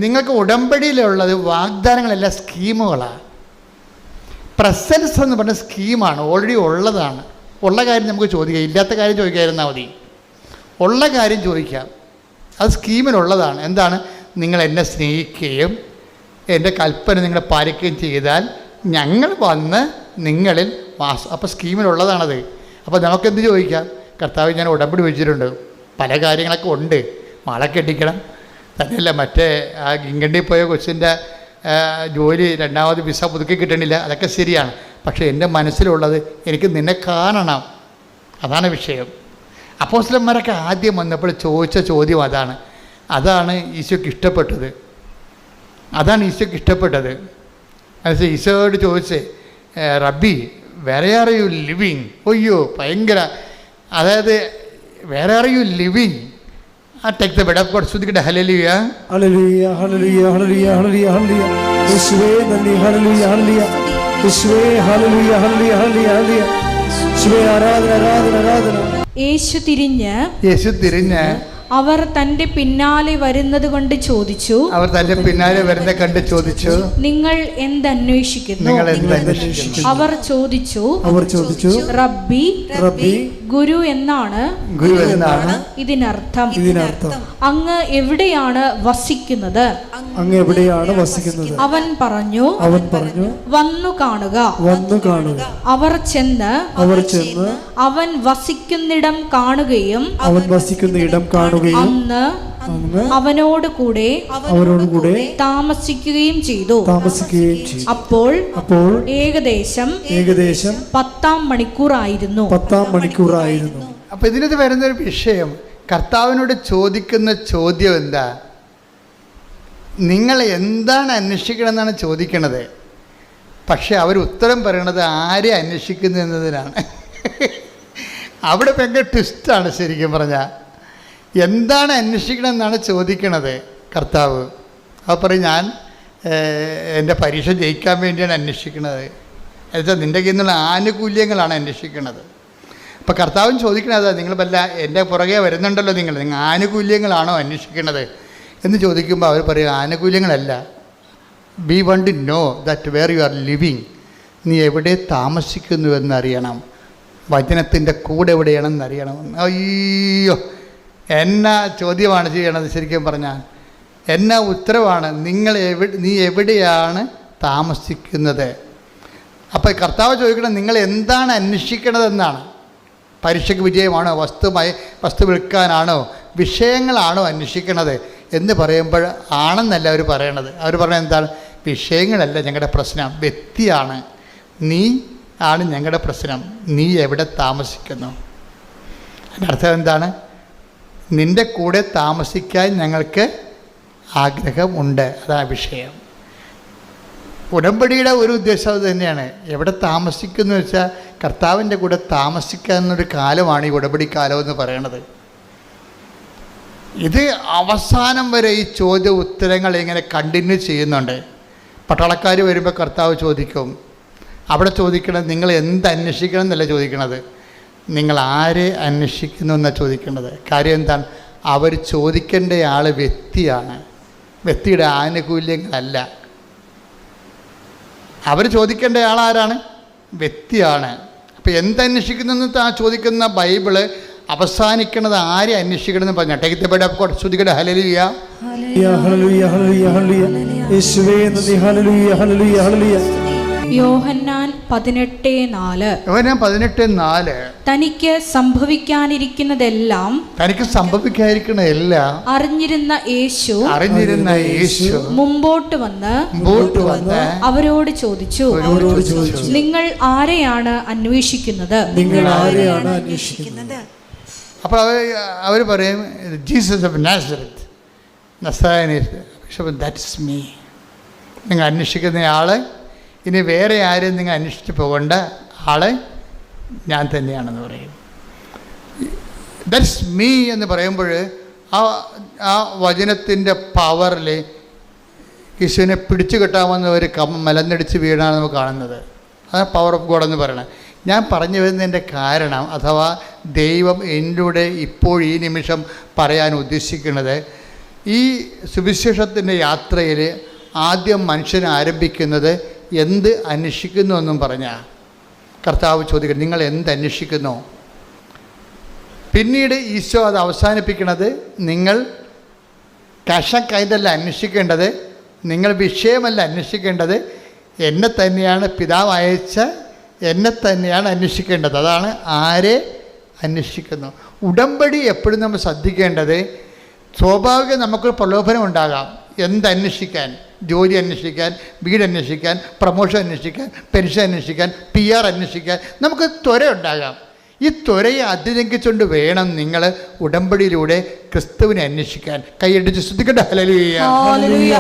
നിങ്ങൾക്ക് ഉടമ്പടിയിലുള്ളത് വാഗ്ദാനങ്ങളെല്ലാം സ്കീമുകളാണ്. പ്രസൻസ് എന്ന് പറഞ്ഞ സ്കീമാണ്, ഓൾറെഡി ഉള്ളതാണ്. ഉള്ള കാര്യം നമുക്ക് ചോദിക്കാം, ഇല്ലാത്ത കാര്യം ചോദിക്കാതിരുന്നാൽ മതി. ഉള്ള കാര്യം ചോദിക്കാം, അത് സ്കീമിലുള്ളതാണ്. എന്താണ്? നിങ്ങൾ എന്നെ സ്നേഹിക്കുകയും എൻ്റെ കൽപ്പന നിങ്ങൾ പാലിക്കുകയും ചെയ്താൽ ഞങ്ങൾ വന്ന് നിങ്ങളിൽ അപ്പോൾ സ്കീമിലുള്ളതാണത്. അപ്പോൾ നമുക്കെന്ത് ചോദിക്കാം? കർത്താവ്, ഞാൻ ഉടമ്പടി വെച്ചിട്ടുണ്ട്, പല കാര്യങ്ങളൊക്കെ ഉണ്ട്, മാളെ കെട്ടിക്കണം, തന്നെയല്ല മറ്റേ ആ ഇംഗ്ലണ്ടിൽ പോയ കൊച്ചിൻ്റെ ജോലി രണ്ടാമത് വിസ പുതുക്കി കിട്ടണില്ല, അതൊക്കെ ശരിയാണ്. പക്ഷേ എൻ്റെ മനസ്സിലുള്ളത് എനിക്ക് നിന്നെ കാണണം, അതാണ് വിഷയം. അപ്പോസ്തലന്മാരൊക്കെ ആദ്യം വന്നപ്പോൾ ചോദിച്ച ചോദ്യം അതാണ് ഈശോയ്ക്ക് ഇഷ്ടപ്പെട്ടത്. അത് ഈശോയോട് ചോദിച്ചേ, റബ്ബി വേറെ ആർ യു ലിവിങ്? ഒയ്യോ ഭയങ്കര, അതായത് വേറെ are you living? Take the bed of God, സ്തുതിക്കട്ടെ, ഹല്ലേലൂയ ഹല്ലേലൂയ ഹല്ലേലൂയ ഹല്ലേലൂയ ഹല്ലേലൂയ ഹല്ലേലൂയ യേശുവേ നന്ദി, ഹല്ലേലൂയ ഹല്ലേലൂയ യേശുവേ ഹല്ലേലൂയ ഹല്ലേലൂയ ഹല്ലേലൂയ യേശുവേ ആരാധന ആരാധന ആരാധന. യേശു തിരിഞ്ഞ് അവർ തന്റെ പിന്നാലെ വരുന്നത് കൊണ്ട് ചോദിച്ചു, നിങ്ങൾ എന്തന്വേഷിക്കുന്നു? അവർ ചോദിച്ചു, റബ്ബി, ഗുരു എന്നാണ് ഇതിനർത്ഥം. അങ്ങ് എവിടെയാണ് വസിക്കുന്നത്? അവൻ പറഞ്ഞു, വന്നു കാണുക. അവർ ചെന്ന് അവൻ വസിക്കുന്നിടം കാണുകയും അന്ന് അവനോട് കൂടെ താമസിക്കുകയും ചെയ്തു. അപ്പോൾ ഏകദേശം 10 മണിക്കൂറായിരുന്നു. അപ്പൊ ഇതിനകത്ത് വരുന്നൊരു വിഷയം, കർത്താവിനോട് ചോദിക്കുന്ന ചോദ്യം എന്താ? നിങ്ങൾ എന്താണ് അന്വേഷിക്കണം എന്നാണ് ചോദിക്കണത്. പക്ഷെ അവർ ഉത്തരം പറയണത് ആരെ അന്വേഷിക്കുന്നു എന്നതിനാണ്. അവിടെ ഭയങ്കര ട്വിസ്റ്റാണ് ശരിക്കും പറഞ്ഞാൽ. എന്താണ് അന്വേഷിക്കണം എന്നാണ് ചോദിക്കണത് കർത്താവ്. അപ്പോൾ പറയും, ഞാൻ എൻ്റെ പരീക്ഷ ജയിക്കാൻ വേണ്ടിയാണ് അന്വേഷിക്കുന്നത്. എന്നുവെച്ചാൽ നിൻ്റെ കയ്യിൽ നിന്നുള്ള ആനുകൂല്യങ്ങളാണ് അന്വേഷിക്കുന്നത്. അപ്പോൾ കർത്താവും ചോദിക്കണത്, നിങ്ങൾ വല്ല എൻ്റെ പുറകെ വരുന്നുണ്ടല്ലോ, നിങ്ങൾ ആനുകൂല്യങ്ങളാണോ അന്വേഷിക്കുന്നത് എന്ന് ചോദിക്കുമ്പോൾ അവർ പറയും, ആനുകൂല്യങ്ങളല്ല, we want to know that where you are living. നീ എവിടെ താമസിക്കുന്നു എന്നറിയണം, വചനത്തിൻ്റെ കൂടെ എവിടെയാണെന്ന് അറിയണം. അയ്യോ, എന്നാ ചോദ്യമാണ് ചെയ്യണത് ശരിക്കും പറഞ്ഞാൽ, എന്നാ ഉത്തരവാണ്. നീ എവിടെയാണ് താമസിക്കുന്നത്? അപ്പോൾ കർത്താവ് ചോദിക്കണം, നിങ്ങൾ എന്താണ് അന്വേഷിക്കണതെന്നാണ്. പരീക്ഷയ്ക്ക് വിജയമാണോ, വസ്തു വിൽക്കാനാണോ, വിഷയങ്ങളാണോ അന്വേഷിക്കണത് എന്ന് പറയുമ്പോൾ ആണെന്നല്ല അവർ പറയണത്. അവർ പറയുന്നത് എന്താണ്? വിഷയങ്ങളല്ല ഞങ്ങളുടെ പ്രശ്നം, വ്യക്തിയാണ്. നീ ആണ് ഞങ്ങളുടെ പ്രശ്നം, നീ എവിടെ താമസിക്കുന്നു. അതിൻ്റെ അർത്ഥം എന്താണ്? നിൻ്റെ കൂടെ താമസിക്കാൻ ഞങ്ങൾക്ക് ആഗ്രഹമുണ്ട്, അതാണ് വിഷയം. ഉടമ്പടിയുടെ ഒരു ഉദ്ദേശം അത് തന്നെയാണ്. എവിടെ താമസിക്കുന്നു വെച്ചാൽ കർത്താവിൻ്റെ കൂടെ താമസിക്കാവുന്നൊരു കാലമാണ് ഈ ഉടമ്പടി കാലം എന്ന് പറയണത്. ഇത് അവസാനം വരെ ഈ ചോദ്യ ഉത്തരങ്ങൾ ഇങ്ങനെ കണ്ടിന്യൂ ചെയ്യുന്നുണ്ട്. പട്ടാളക്കാർ വരുമ്പോൾ കർത്താവ് ചോദിക്കും, അവിടെ ചോദിക്കണത് നിങ്ങൾ എന്ത് അന്വേഷിക്കണം എന്നല്ല ചോദിക്കണത്, നിങ്ങൾ ആരെ അന്വേഷിക്കുന്നു എന്നാണ് ചോദിക്കേണ്ടത്. കാര്യം എന്താണ്? അവർ ചോദിക്കേണ്ട ആൾ വ്യക്തിയാണ്, വ്യക്തിയുടെ ആനുകൂല്യങ്ങളല്ല. അവർ ചോദിക്കേണ്ട ആളാരാണ്? വ്യക്തിയാണ്. അപ്പോൾ എന്തന്വേഷിക്കുന്നു ആ ചോദിക്കുന്ന ബൈബിള് അവസാനിക്കുന്നത് ആരെ അന്വേഷിക്കണമെന്ന് പറഞ്ഞാൽ take the bed of God, സ്തുതിക്കട്ടെ, ഹല്ലേലൂയ ഹല്ലേലൂയ ഹല്ലേലൂയ യേശുവേ നന്ദി, ഹല്ലേലൂയ ഹല്ലേലൂയ ഹല്ലേലൂയ. യോഹന്നാൻ 18:4 തനിക്ക് സംഭവിക്കാനിരിക്കുന്നതെല്ലാം അറിഞ്ഞിരുന്ന യേശു മുമ്പോട്ട് വന്ന് അവരോട് ചോദിച്ചു, നിങ്ങൾ ആരെയാണ് അന്വേഷിക്കുന്നത്? അപ്പോൾ അവർ പറയും, ജീസസ് ഓഫ് നാസറത്ത്, നസ്രായൻ. That's me. നിങ്ങൾ അന്വേഷിക്കുന്ന ആള്, ഇനി വേറെ ആരും നിങ്ങൾ അന്വേഷിച്ച് പോകേണ്ട ആള് ഞാൻ തന്നെയാണെന്ന് പറയും. ദാറ്റ്സ് മീ എന്ന് പറയുമ്പോൾ ആ വചനത്തിൻ്റെ പവറിൽ യേശുവിനെ പിടിച്ചു കെട്ടാമെന്ന് ഒരു മലന്നടിച്ച് വീണാണ് നമുക്ക് കാണുന്നത്. അതാണ് പവർ ഓഫ് ഗോഡ് എന്ന് പറയണത്. ഞാൻ പറഞ്ഞു വരുന്നതിൻ്റെ കാരണം, അഥവാ ദൈവം എന്നിലൂടെ ഇപ്പോൾ ഈ നിമിഷം പറയാൻ ഉദ്ദേശിക്കുന്നത്, ഈ സുവിശേഷത്തിൻ്റെ യാത്രയിൽ ആദ്യം മനുഷ്യൻ ആരംഭിക്കുന്നത് എന്ത് അന്വേഷിക്കുന്നു എന്നും പറഞ്ഞാൽ കർത്താവ് ചോദിക്കുന്നത്, നിങ്ങൾ എന്ത് അന്വേഷിക്കുന്നു? പിന്നീട് ഈശോ അത് അവസാനിപ്പിക്കുന്നത്, നിങ്ങൾ കൈതല്ല അന്വേഷിക്കേണ്ടത്, നിങ്ങൾ വിഷയമല്ല അന്വേഷിക്കേണ്ടത്, എന്നെ തന്നെയാണ് പിതാവ് അയച്ച എന്നെ തന്നെയാണ് അന്വേഷിക്കേണ്ടത്. അതാണ് ആരെ അന്വേഷിക്കുന്നു. ഉടമ്പടി എപ്പോഴും നമ്മൾ ശ്രദ്ധിക്കേണ്ടത്, സ്വാഭാവികം നമുക്കൊരു പ്രലോഭനം ഉണ്ടാകാം. എന്തന്വേഷിക്കാൻ? ജോലി അന്വേഷിക്കാൻ, വീട് അന്വേഷിക്കാൻ, പ്രമോഷൻ അന്വേഷിക്കാൻ, പെൻഷൻ അന്വേഷിക്കാൻ, PR അന്വേഷിക്കാൻ നമുക്ക് ത്വര ഉണ്ടാകാം. ഈ ത്വരയെ അതിലംഘിച്ചുകൊണ്ട് വേണം നിങ്ങൾ ഉടമ്പടിയിലൂടെ ക്രിസ്തുവിനെ അന്വേഷിക്കാൻ. കൈയടിച്ച് ശ്രദ്ധിക്കട്ടെ. ഹല്ലേലൂയ.